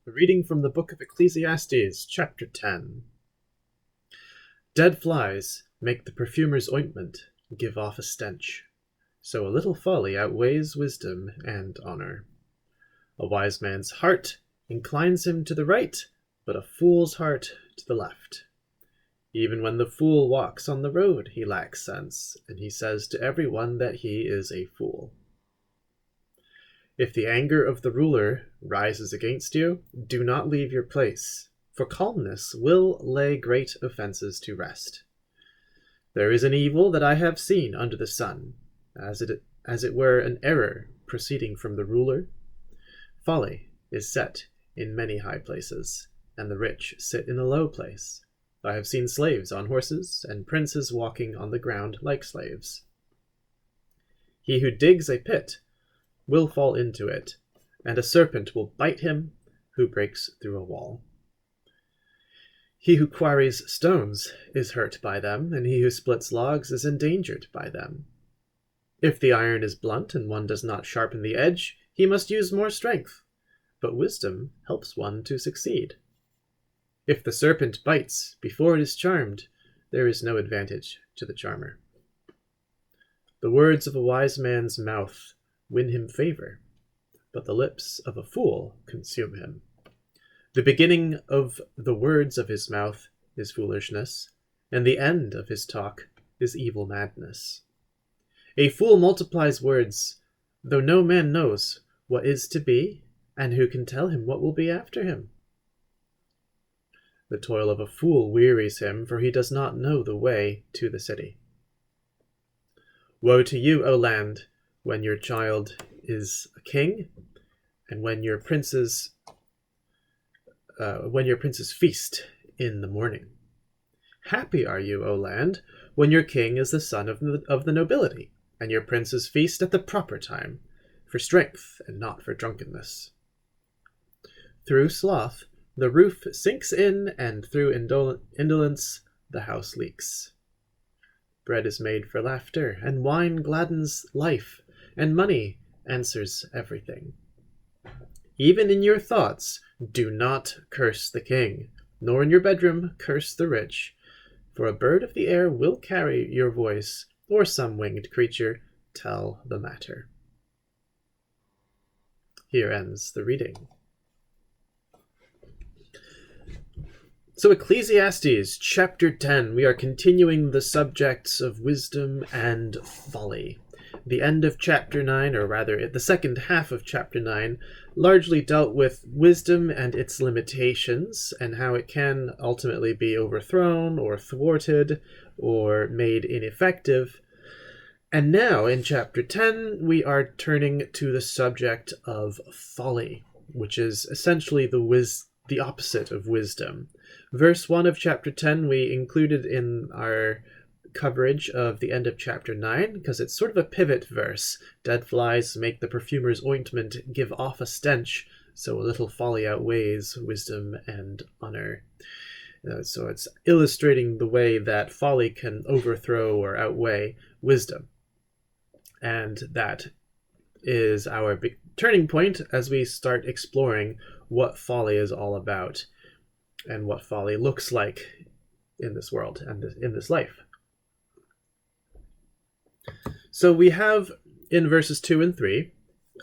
A reading from the book of Ecclesiastes, chapter 10. Dead flies make the perfumer's ointment give off a stench, so a little folly outweighs wisdom and honor. A wise man's heart inclines him to the right, but a fool's heart to the left. Even when the fool walks on the road, he lacks sense, and he says to everyone that he is a fool. If the anger of the ruler rises against you, do not leave your place, for calmness will lay great offenses to rest. There is an evil that I have seen under the sun, as it were an error proceeding from the ruler. Folly is set in many high places, and the rich sit in a low place. I have seen slaves on horses, and princes walking on the ground like slaves. He who digs a pit will fall into it, and a serpent will bite him who breaks through a wall. He who quarries stones is hurt by them, and he who splits logs is endangered by them. If the iron is blunt and one does not sharpen the edge, he must use more strength, but wisdom helps one to succeed. If the serpent bites before it is charmed, there is no advantage to the charmer. The words of a wise man's mouth win him favor, but the lips of a fool consume him. The beginning of the words of his mouth is foolishness, and the end of his talk is evil madness. A fool multiplies words, though no man knows what is to be, and who can tell him what will be after him? The toil of a fool wearies him, for he does not know the way to the city. Woe to you, O land, when your child is a king, and when your princes feast in the morning. Happy are you, O land, when your king is the son of the nobility, and your princes feast at the proper time, for strength and not for drunkenness. Through sloth the roof sinks in, and through indolence the house leaks. Bread is made for laughter, and wine gladdens life, and money answers everything. Even in your thoughts, do not curse the king, nor in your bedroom curse the rich, for a bird of the air will carry your voice, or some winged creature tell the matter. Here ends the reading. So Ecclesiastes, chapter 10, we are continuing the subjects of wisdom and folly. The end of chapter 9, or rather the second half of chapter 9, largely dealt with wisdom and its limitations, and how it can ultimately be overthrown or thwarted or made ineffective. And now, in chapter 10, we are turning to the subject of folly, which is essentially the opposite of wisdom. Verse 1 of chapter 10 we included in our coverage of the end of chapter 9, because it's sort of a pivot verse. Dead flies make the perfumer's ointment give off a stench, so a little folly outweighs wisdom and honor. So it's illustrating the way that folly can overthrow or outweigh wisdom. And that is our big turning point as we start exploring what folly is all about and what folly looks like in this world and in this life. So we have in verses 2 and 3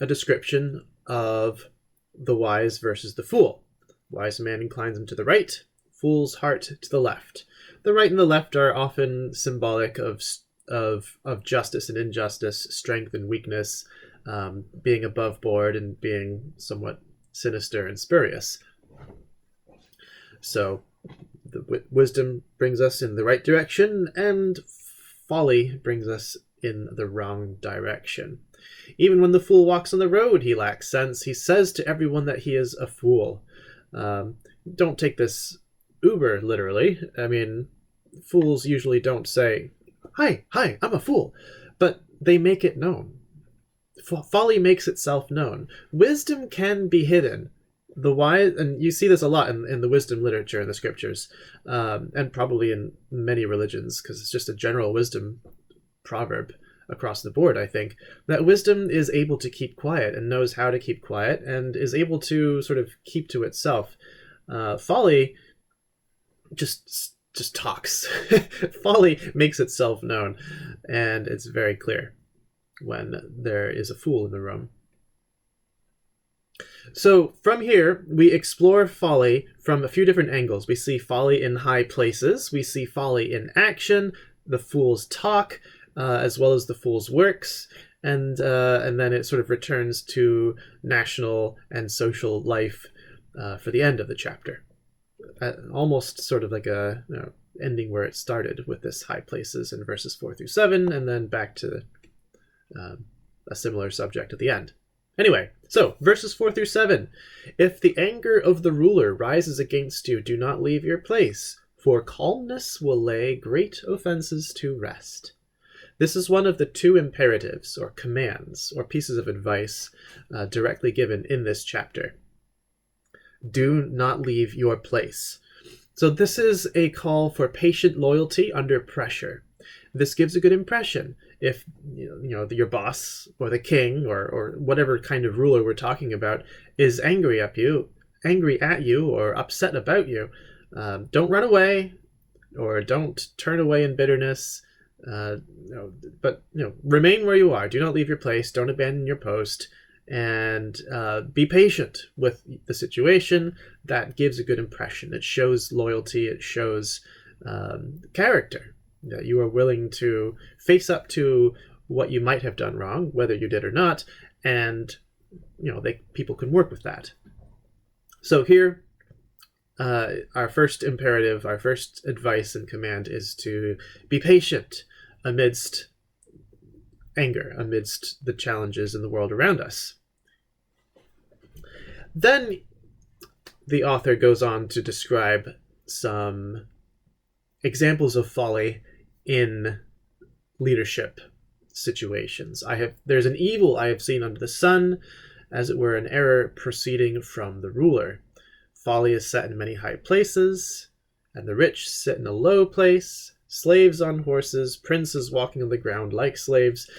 a description of the wise versus the fool. Wise man inclines him to the right, fool's heart to the left. The right and the left are often symbolic of justice and injustice, strength and weakness, being above board and being somewhat sinister and spurious. So the wisdom brings us in the right direction, and folly brings us in the wrong direction. Even when the fool walks on the road, he lacks sense. He says to everyone that he is a fool. Don't take this uber literally. I mean, fools usually don't say, Hi, I'm a fool. But they make it known. Folly makes itself known. Wisdom can be hidden. The wise, and you see this a lot in the wisdom literature in the scriptures, and probably in many religions, because it's just a general wisdom proverb. across the board, I think, that wisdom is able to keep quiet and knows how to keep quiet and is able to sort of keep to itself. Folly just talks. Folly makes itself known, and it's very clear when there is a fool in the room. So from here, we explore folly from a few different angles. We see folly in high places. We see folly in action, the fool's talk, as well as the fool's works. And then it sort of returns to national and social life for the end of the chapter. Almost sort of like a ending where it started with this high places in verses 4 through 7, and then back to a similar subject at the end. Anyway, so verses 4 through 7. If the anger of the ruler rises against you, do not leave your place, for calmness will lay great offenses to rest. This is one of the two imperatives, or commands, or pieces of advice directly given in this chapter. Do not leave your place. So this is a call for patient loyalty under pressure. This gives a good impression. If your boss or the king or whatever kind of ruler we're talking about is angry at you or upset about you, don't run away or don't turn away in bitterness. But remain where you are. Do not leave your place. Don't abandon your post. And be patient with the situation. That gives a good impression. It shows loyalty. It shows character, that you are willing to face up to what you might have done wrong, whether you did or not, and people can work with that. So here, our first imperative, our first advice and command is to be patient amidst anger, amidst the challenges in the world around us. Then the author goes on to describe some examples of folly in leadership situations. There's an evil I have seen under the sun, as it were an error proceeding from the ruler. Folly is set in many high places, and the rich sit in a low place. Slaves on horses, princes walking on the ground like slaves.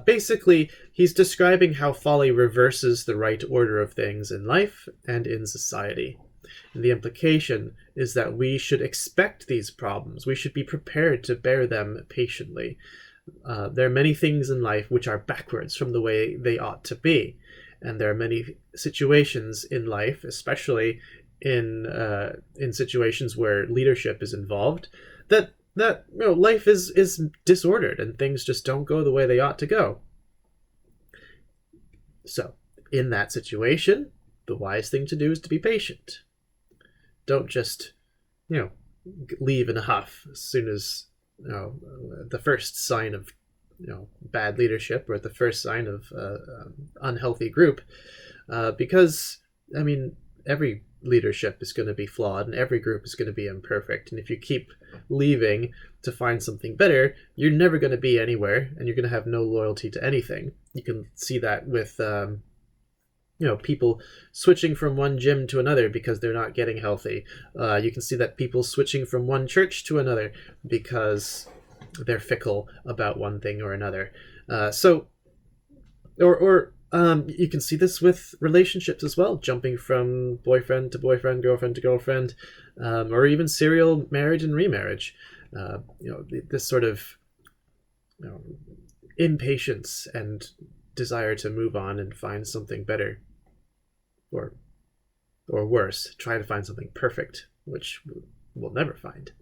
Basically, he's describing how folly reverses the right order of things in life and in society. And the implication is that we should expect these problems. We should be prepared to bear them patiently. There are many things in life which are backwards from the way they ought to be. And there are many situations in life, especially in situations where leadership is involved, that life is disordered and things just don't go the way they ought to go. So, in that situation, the wise thing to do is to be patient. Don't just, leave in a huff as soon as, the first sign of, bad leadership or the first sign of unhealthy group. Because, every leadership is going to be flawed and every group is going to be imperfect. And if you keep leaving to find something better, you're never going to be anywhere and you're going to have no loyalty to anything. You can see that with people switching from one gym to another because they're not getting healthy. You can see that people switching from one church to another because they're fickle about one thing or another. You can see this with relationships as well, jumping from boyfriend to boyfriend, girlfriend to girlfriend, or even serial marriage and remarriage. This sort of impatience and desire to move on and find something better, or worse, try to find something perfect, which we'll never find.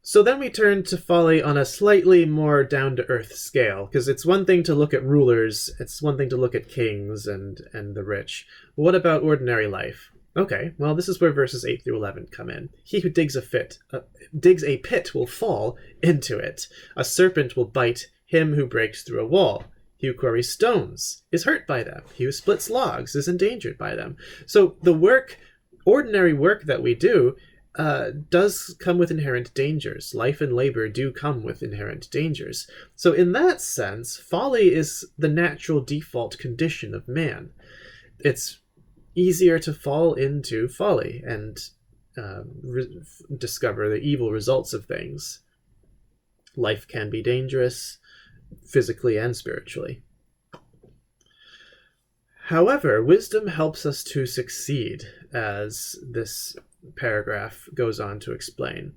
So then we turn to folly on a slightly more down-to-earth scale, because it's one thing to look at rulers, it's one thing to look at kings and the rich. What about ordinary life? Okay, well, this is where verses 8 through 11 come in. He who digs a pit will fall into it. A serpent will bite him who breaks through a wall. He who quarries stones is hurt by them. He who splits logs is endangered by them. So the ordinary work that we do does come with inherent dangers. Life and labor do come with inherent dangers. So in that sense, folly is the natural default condition of man. It's easier to fall into folly and discover the evil results of things. Life can be dangerous, physically and spiritually. However, wisdom helps us to succeed, as this paragraph goes on to explain.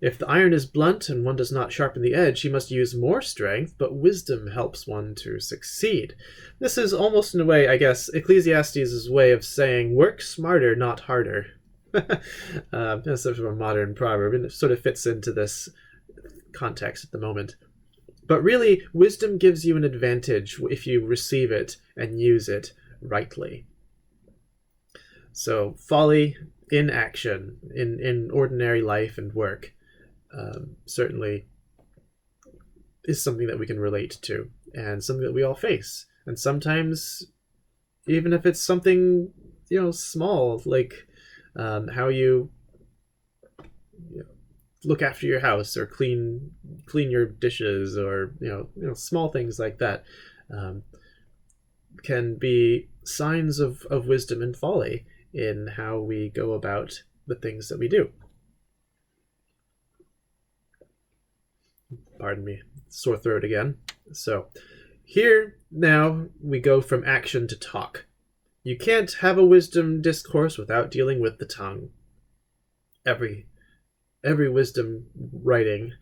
If the iron is blunt and one does not sharpen the edge, he must use more strength, but wisdom helps one to succeed. This is almost, in a way, I guess, Ecclesiastes' way of saying, work smarter, not harder. That's sort of a modern proverb, and it sort of fits into this context at the moment. But really, wisdom gives you an advantage if you receive it and use it rightly. So folly in action, in ordinary life and work, certainly is something that we can relate to, and something that we all face. And sometimes, even if it's something, small, like how you look after your house or clean your dishes, or small things like that, can be signs of wisdom and folly in how we go about the things that we do. Pardon me, sore throat again. So here now we go from action to talk. You can't have a wisdom discourse without dealing with the tongue. Every wisdom writing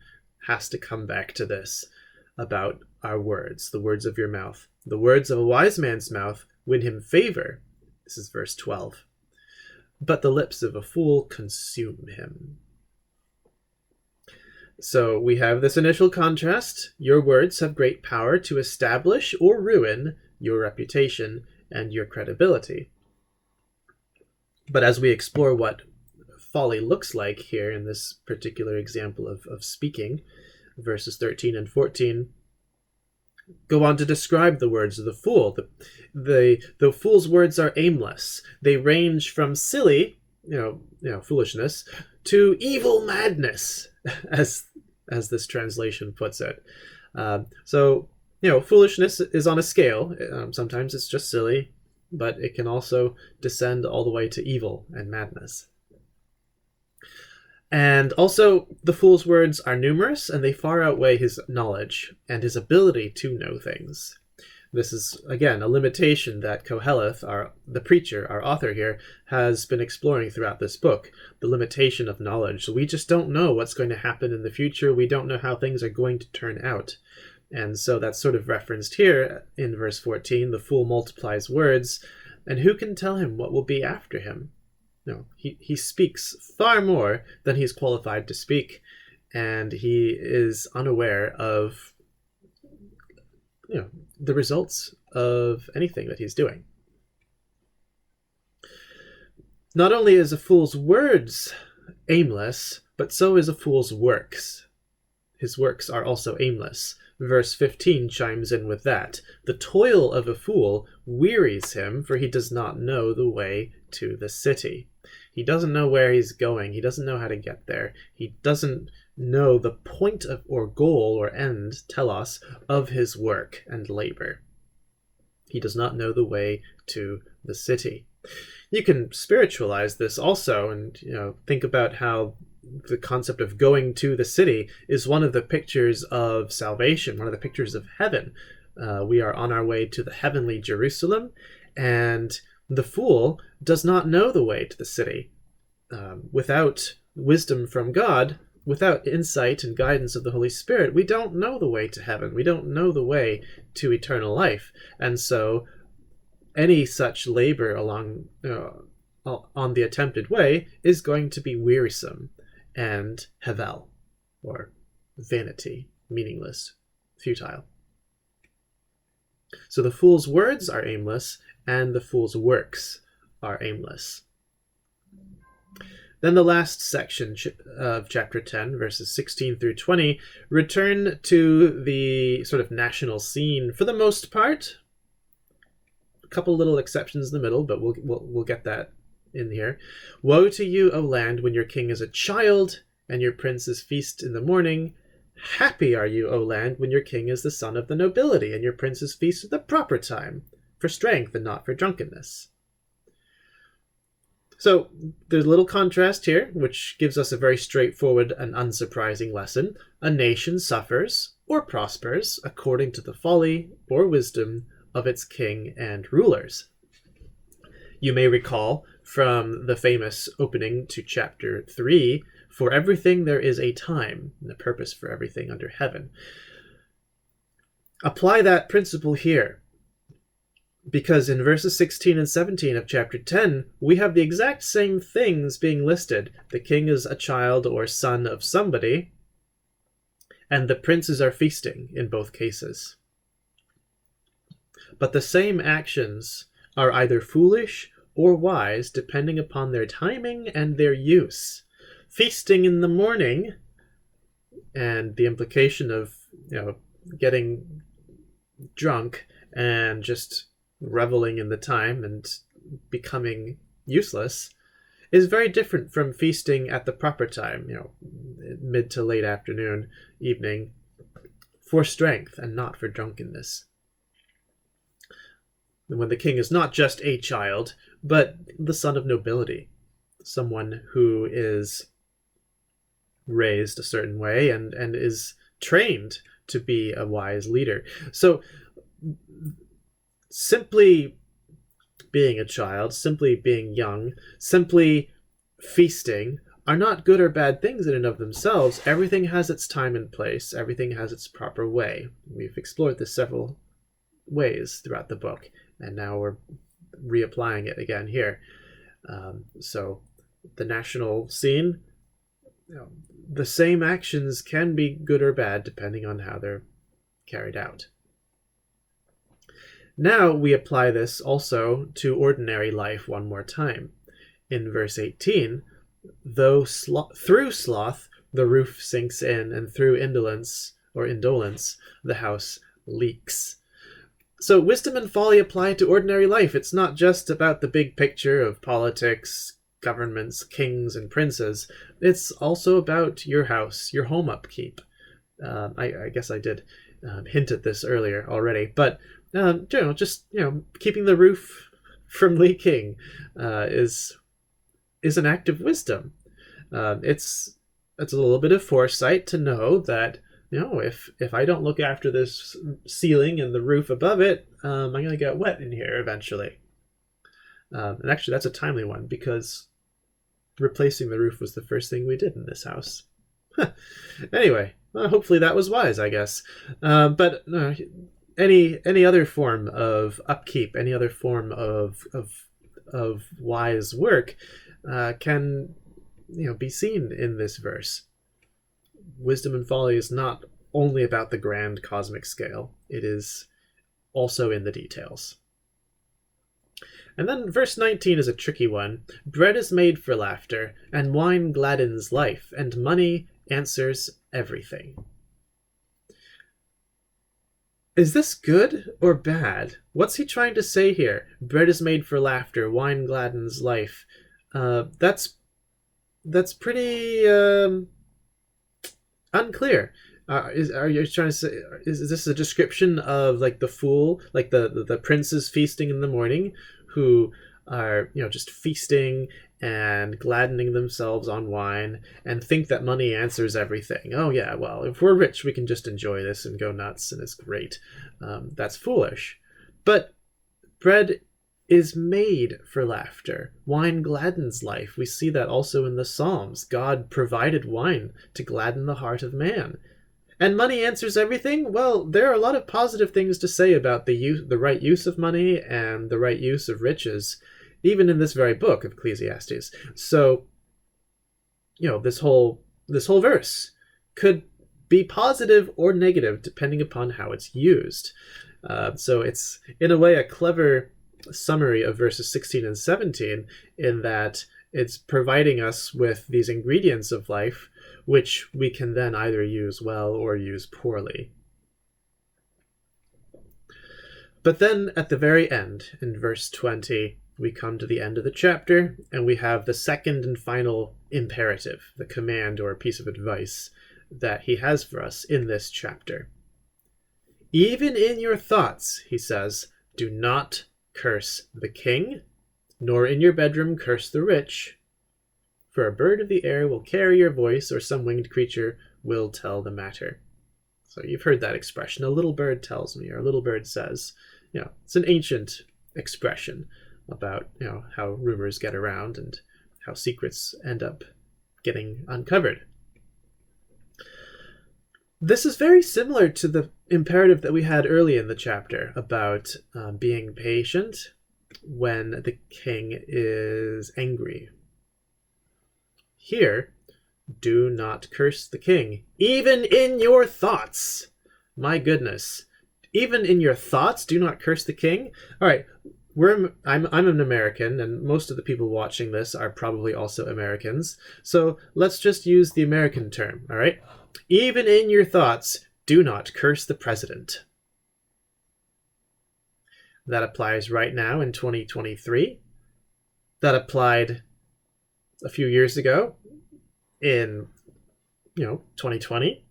has to come back to this about our words, the words of your mouth. The words of a wise man's mouth win him favor. This is verse 12. But the lips of a fool consume him. So we have this initial contrast. Your words have great power to establish or ruin your reputation and your credibility. But as we explore what folly looks like here in this particular example of speaking, verses 13 and 14 go on to describe the words of the fool. The fool's words are aimless. They range from silly, foolishness, to evil madness, as this translation puts it. So foolishness is on a scale. Sometimes it's just silly, but it can also descend all the way to evil and madness. And also, the fool's words are numerous, and they far outweigh his knowledge and his ability to know things. This is, again, a limitation that Koheleth, the preacher, our author here, has been exploring throughout this book, the limitation of knowledge. So we just don't know what's going to happen in the future. We don't know how things are going to turn out. And so that's sort of referenced here in verse 14. The fool multiplies words, and who can tell him what will be after him? No, he speaks far more than he's qualified to speak, and he is unaware of the results of anything that he's doing. Not only is a fool's words aimless, but so is a fool's works. His works are also aimless. Verse 15 chimes in with that. The toil of a fool wearies him, for he does not know the way to the city. He doesn't know where he's going. He doesn't know how to get there. He doesn't know the point of, or goal or end, telos, of his work and labor. He does not know the way to the city. You can spiritualize this also, and think about how the concept of going to the city is one of the pictures of salvation, one of the pictures of heaven. We are on our way to the heavenly Jerusalem, and the fool does not know the way to the city. Without wisdom from God, without insight and guidance of the Holy Spirit, we don't know the way to heaven. We don't know the way to eternal life. And so any such labor along on the attempted way is going to be wearisome and hevel, or vanity, meaningless, futile. So the fool's words are aimless, and the fool's works are aimless. Then the last section of chapter 10, verses 16 through 20, return to the sort of national scene for the most part. A couple little exceptions in the middle, but we'll get that in here. Woe to you, O land, when your king is a child, and your princes feast in the morning. Happy are you, O land, when your king is the son of the nobility, and your princes feast at the proper time, for strength and not for drunkenness. So there's a little contrast here, which gives us a very straightforward and unsurprising lesson. A nation suffers or prospers according to the folly or wisdom of its king and rulers. You may recall from the famous opening to chapter 3, for everything there is a time and a purpose for everything under heaven. Apply that principle here, because in verses 16 and 17 of chapter 10, we have the exact same things being listed. The king is a child or son of somebody, and the princes are feasting in both cases. But the same actions are either foolish or wise depending upon their timing and their use. Feasting in the morning, and the implication of getting drunk and just reveling in the time and becoming useless, is very different from feasting at the proper time, mid to late afternoon, evening, for strength and not for drunkenness. When the king is not just a child, but the son of nobility, someone who is raised a certain way and is trained to be a wise leader. So simply being a child, simply being young, simply feasting are not good or bad things in and of themselves. Everything has its time and place. Everything has its proper way. We've explored this several ways throughout the book, and now we're reapplying it again here. So the national scene, the same actions can be good or bad depending on how they're carried out. Now we apply this also to ordinary life one more time. In verse 18, though through sloth the roof sinks in, and through indolence the house leaks. So wisdom and folly apply to ordinary life. It's not just about the big picture of politics, governments, kings, and princes. It's also about your house, your home upkeep. I guess I did hint at this earlier already, but keeping the roof from leaking is an act of wisdom. It's a little bit of foresight to know that if I don't look after this ceiling and the roof above it, I'm going to get wet in here eventually. And actually, that's a timely one, because replacing the roof was the first thing we did in this house. Anyway, hopefully that was wise, I guess. But any other form of upkeep, any other form of wise work can be seen in this verse. Wisdom and folly is not only about the grand cosmic scale. It is also in the details. And then verse 19 is a tricky one. Bread is made for laughter, and wine gladdens life, and money answers everything. Is this good or bad? What's he trying to say here? Bread is made for laughter, wine gladdens life. That's pretty unclear. Are you trying to say, is this a description of like the fool, like the princes feasting in the morning, who are just feasting and gladdening themselves on wine and think that money answers everything? Oh yeah, well, if we're rich we can just enjoy this and go nuts and it's great. That's foolish. But bread is made for laughter. Wine gladdens life. We see that also in the Psalms. God provided wine to gladden the heart of man. And money answers everything? Well, there are a lot of positive things to say about the right use of money and the right use of riches, even in this very book of Ecclesiastes. So, this whole verse could be positive or negative depending upon how it's used. So it's, in a way, a clever summary of verses 16 and 17, in that it's providing us with these ingredients of life, which we can then either use well or use poorly. But then at the very end, in verse 20, we come to the end of the chapter, and we have the second and final imperative, the command or piece of advice that he has for us in this chapter. Even in your thoughts, he says, do not curse the king nor in your bedroom curse the rich, for a bird of the air will carry your voice, or some winged creature will tell the matter. So you've heard that expression, a little bird tells me, or a little bird says. It's an ancient expression about how rumors get around and how secrets end up getting uncovered. This is very similar to the imperative that we had early in the chapter about being patient when the king is angry. Here, do not curse the king, even in your thoughts. My goodness. Even in your thoughts, do not curse the king? All right, I'm an American, and most of the people watching this are probably also Americans. So let's just use the American term, all right? Even in your thoughts, do not curse the president. That applies right now in 2023. That applied a few years ago in 2020.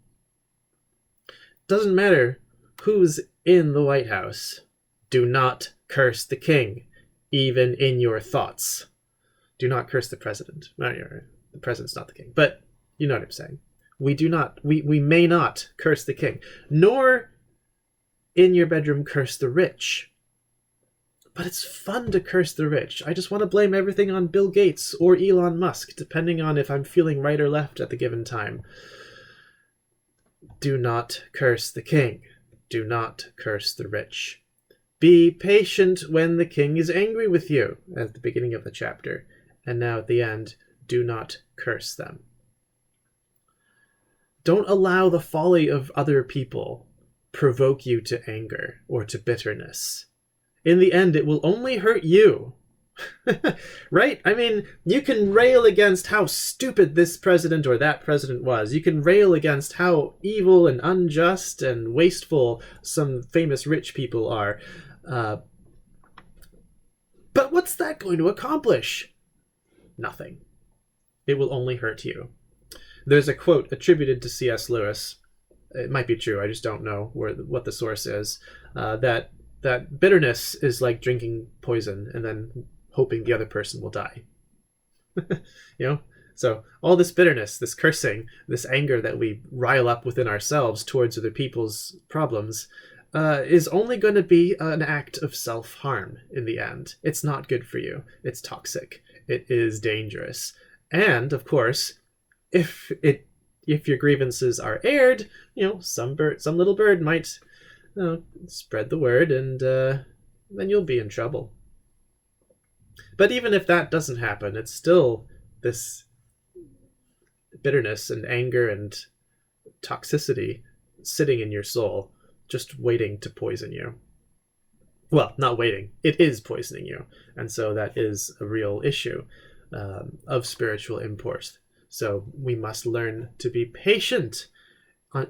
Doesn't matter who's in the White House. Do not curse the king, even in your thoughts. Do not curse the president. The president's not the king, but you know what I'm saying. We may not curse the king, nor in your bedroom curse the rich. But it's fun to curse the rich. I just want to blame everything on Bill Gates or Elon Musk, depending on if I'm feeling right or left at the given time. Do not curse the king. Do not curse the rich. Be patient when the king is angry with you, at the beginning of the chapter. And now at the end, do not curse them. Don't allow the folly of other people provoke you to anger or to bitterness. In the end, it will only hurt you. Right? I mean, you can rail against how stupid this president or that president was. You can rail against how evil and unjust and wasteful some famous rich people are. But what's that going to accomplish? Nothing. It will only hurt you. There's a quote attributed to C.S. Lewis. It might be true. I just don't know what the source is. That bitterness is like drinking poison and then hoping the other person will die. So all this bitterness, this cursing, this anger that we rile up within ourselves towards other people's problems is only going to be an act of self-harm in the end. It's not good for you. It's toxic. It is dangerous. And, of course, if your grievances are aired, some little bird might spread the word, and then you'll be in trouble. But even if that doesn't happen, it's still this bitterness and anger and toxicity sitting in your soul, just waiting to poison you. Well, not waiting. It is poisoning you. And so that is a real issue of spiritual import. So we must learn to be patient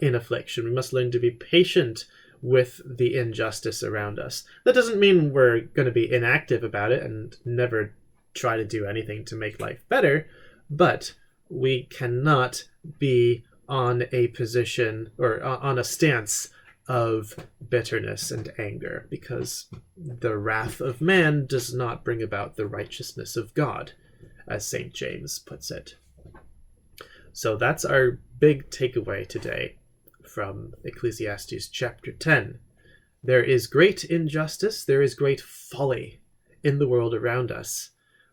in affliction. We must learn to be patient with the injustice around us. That doesn't mean we're going to be inactive about it and never try to do anything to make life better, but we cannot be on a position or on a stance of bitterness and anger, because the wrath of man does not bring about the righteousness of God, as St. James puts it. So that's our big takeaway today from Ecclesiastes chapter 10. There is great injustice, there is great folly in the world around us,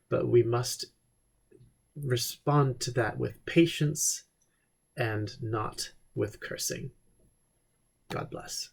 but we must respond to that with patience and not with cursing. God bless.